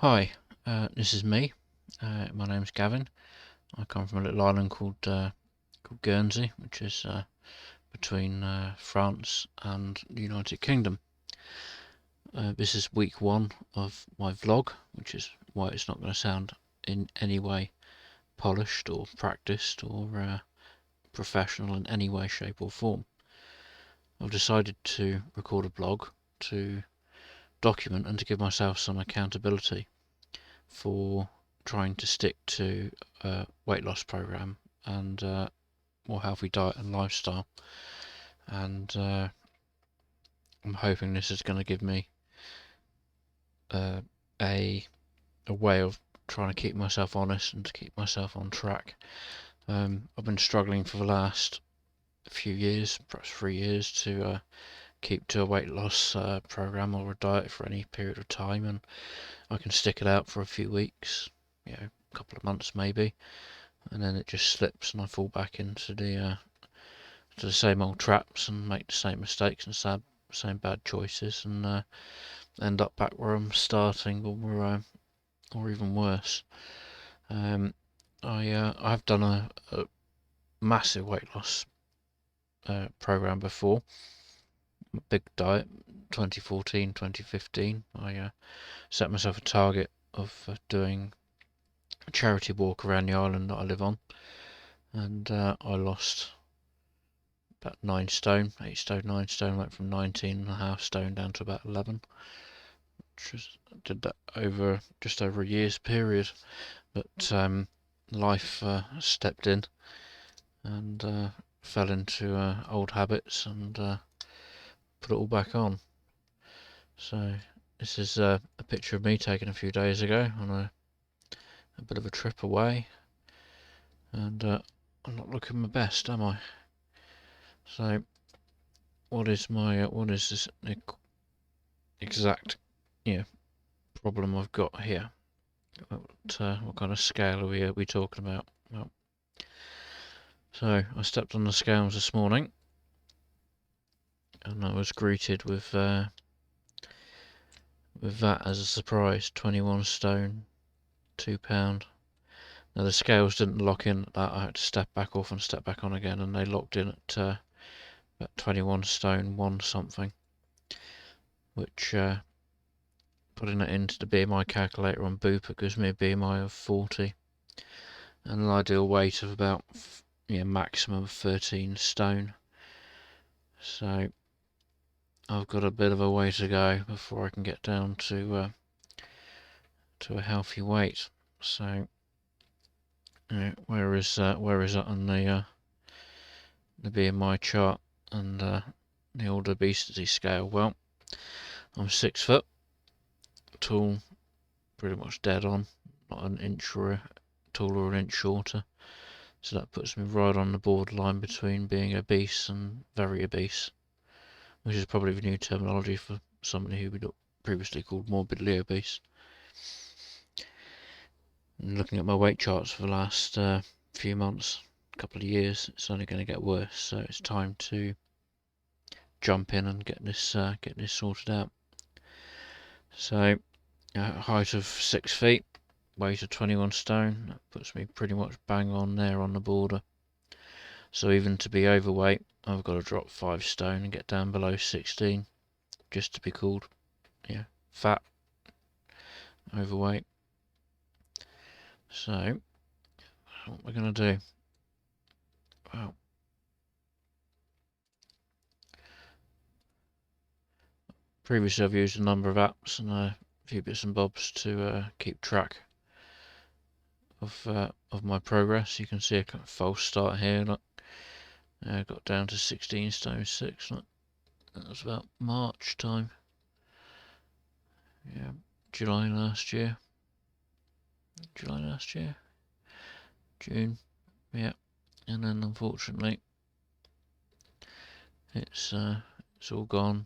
Hi, this is me. My name's Gavin. I come from a little island called Guernsey, which is between France and the United Kingdom. This is week one of my vlog, which is why it's not going to sound in any way polished or practiced or professional in any way, shape, or form. I've decided to record a vlog to document and to give myself some accountability for trying to stick to a weight loss program and more healthy diet and lifestyle. And I'm hoping this is going to give me a a way of trying to keep myself honest and to keep myself on track. I've been struggling for the last few years, perhaps 3 years, to keep to a weight loss program or a diet for any period of time, and I can stick it out for a few weeks, a couple of months maybe, and then it just slips and I fall back into the same old traps and make the same mistakes and same bad choices and end up back where I'm starting or even worse. I've done a massive weight loss program before, a big diet, 2014, 2015. I set myself a target of doing a charity walk around the island that I live on, and I lost about 9 stone, 8 stone, 9 stone, went from 19.5 stone down to about 11. Did that over just over a year's period, but life stepped in and fell into old habits and put it all back on. So this is a picture of me taken a few days ago on a bit of a trip away, and I'm not looking my best, am I? So what is this exact problem I've got here? What kind of scale are we talking about? Well, so I stepped on the scales this morning, and I was greeted with that as a surprise: 21 stone, £2. Now the scales didn't lock in at that. I had to step back off and step back on again, and they locked in at about 21 stone, 1 something, which putting that into the BMI calculator on Bupa gives me a BMI of 40 and an ideal weight of about maximum of 13 stone. So I've got a bit of a way to go before I can get down to a healthy weight. So where is that on the BMI chart and the old obesity scale? Well, I'm 6 foot tall, pretty much dead on, not an inch taller or an inch shorter. So that puts me right on the borderline between being obese and very obese, which is probably the new terminology for somebody who we previously called morbidly obese. And looking at my weight charts for the last few months, couple of years, it's only going to get worse. So it's time to jump in and get this sorted out. So height of 6 feet, weight of 21 stone. That puts me pretty much bang on there on the border. So even to be overweight, I've got to drop 5 stone and get down below 16 just to be called fat, overweight. So what we're going to do, well, previously I've used a number of apps and a few bits and bobs to keep track of my progress. You can see a kind of false start here. Look, got down to 16 stone 6. Look, that was about March time. Yeah, July last year. June. Yeah, and then unfortunately, it's all gone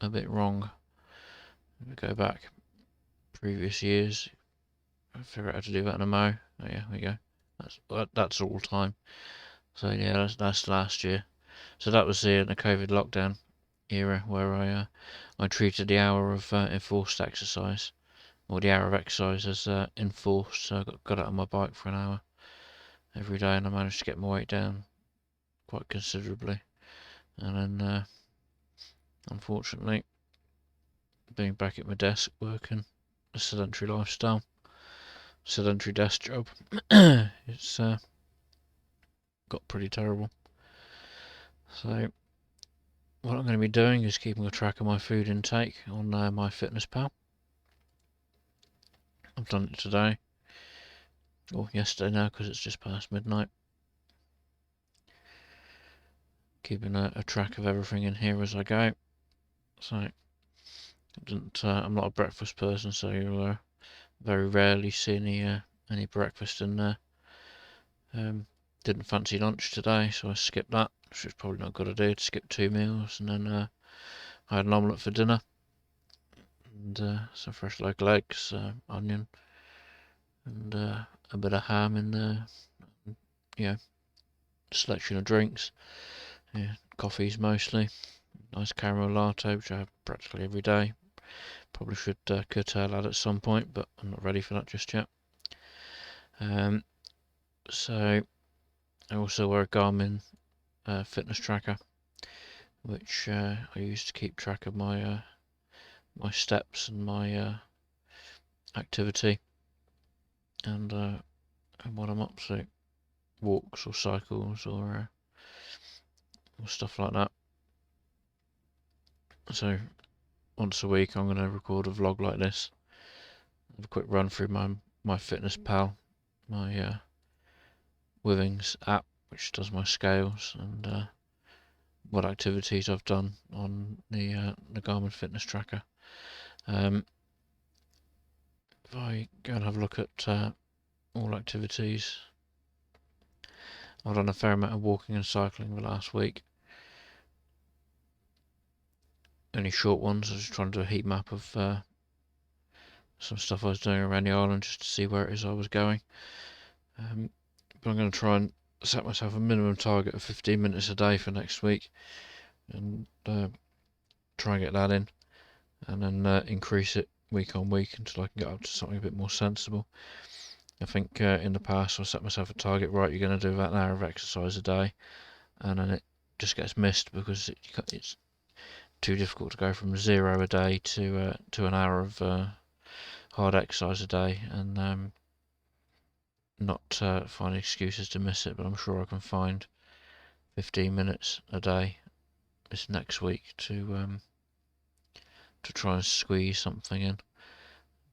a bit wrong. If we go back previous years, I figure out how to do that in a mo. Oh yeah, there we go. That's all time. So yeah, that's last year. So that was in the COVID lockdown era where I treated the hour of enforced exercise, or the hour of exercise is enforced. So I got out on my bike for an hour every day, and I managed to get my weight down quite considerably. And then, unfortunately, being back at my desk working a sedentary lifestyle, sedentary desk job, it's got pretty terrible. So what I'm going to be doing is keeping a track of my food intake on MyFitnessPal. I've done it today, or yesterday now, because it's just past midnight. Keeping a track of everything in here as I go. So I'm not a breakfast person, so you'll very rarely see any breakfast in there. Didn't fancy lunch today, so I skipped that, which is probably not a good idea to skip 2 meals. And then I had an omelette for dinner, and some fresh local eggs, onion, and a bit of ham in there. Yeah, selection of drinks, yeah, coffees mostly. Nice caramel latte, which I have practically every day. Probably should curtail that at some point, but I'm not ready for that just yet. So I also wear a Garmin fitness tracker, which I use to keep track of my my steps and my activity, and what I'm up to, walks or cycles or stuff like that. So once a week I'm going to record a vlog like this, have a quick run through my FitnessPal, my Withings app, which does my scales, and what activities I've done on the Garmin fitness tracker. If I go and have a look at all activities, I've done a fair amount of walking and cycling the last week. Only short ones. I was just trying to do a heat map of some stuff I was doing around the island just to see where it is I was going. But I'm going to try and set myself a minimum target of 15 minutes a day for next week, and try and get that in, and then increase it week on week until I can get up to something a bit more sensible. I think in the past I set myself a target, right, you're going to do about an hour of exercise a day, and then it just gets missed because it's too difficult to go from 0 a day to an hour of hard exercise a day, and not find excuses to miss it. But I'm sure I can find 15 minutes a day this next week to try and squeeze something in.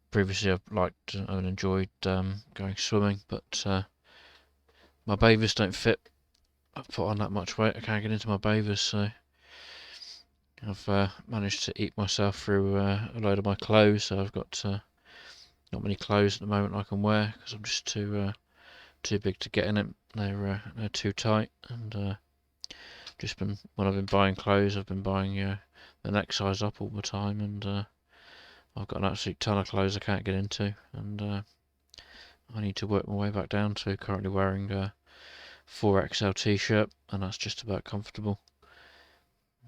Previously I've liked and enjoyed going swimming, but my bathers don't fit. I've put on that much weight, I can't get into my bathers, so I've managed to eat myself through a load of my clothes. So I've got not many clothes at the moment I can wear because I'm just too big to get in it. They're too tight, and just been, when I've been buying clothes, I've been buying the next size up all the time, and I've got an absolute ton of clothes I can't get into, and I need to work my way back down to currently wearing a 4XL t-shirt, and that's just about comfortable.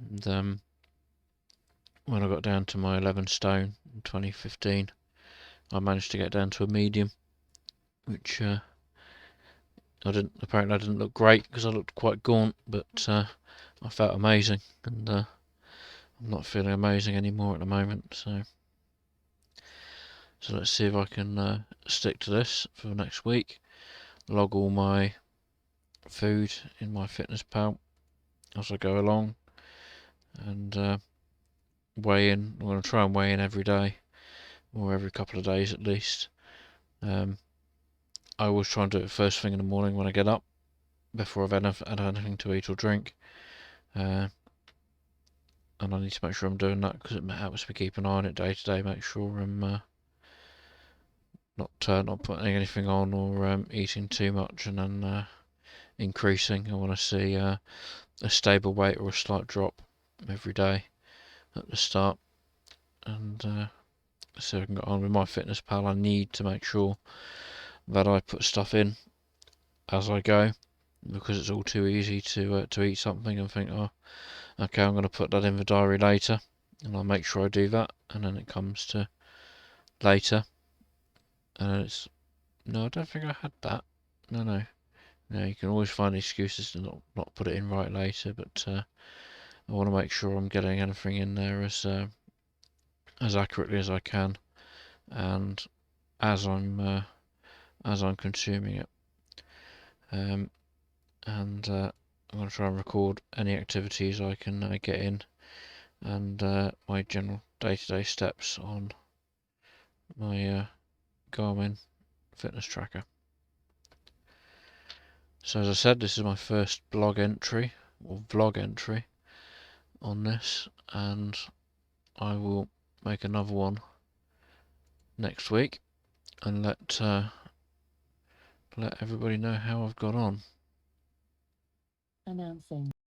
And when I got down to my 11 stone in 2015, I managed to get down to a medium, which apparently I didn't look great because I looked quite gaunt, but I felt amazing, and I'm not feeling amazing anymore at the moment. So let's see if I can stick to this for the next week. Log all my food in MyFitnessPal as I go along, and weigh in. I'm going to try and weigh in every day, or every couple of days at least. I always try and do it first thing in the morning when I get up, before I've had anything to eat or drink. And I need to make sure I'm doing that because it helps me keep an eye on it day to day, make sure I'm not putting anything on, or eating too much and then increasing. I want to see a stable weight or a slight drop every day at the start, and so I can get on with MyFitnessPal. I need to make sure that I put stuff in as I go, because it's all too easy to eat something and think, oh, okay, I'm going to put that in the diary later, and I'll make sure I do that, and then it comes to later, And it's, no, I don't think I had that. No. No, you can always find excuses to not put it in right later, but I want to make sure I'm getting anything in there as accurately as I can, and as I'm consuming it. And I'm going to try and record any activities I can get in, and my general day-to-day steps on my Garmin fitness tracker. So as I said, this is my first blog entry, or vlog entry, on this, and I will make another one next week and let everybody know how I've got on. Announcing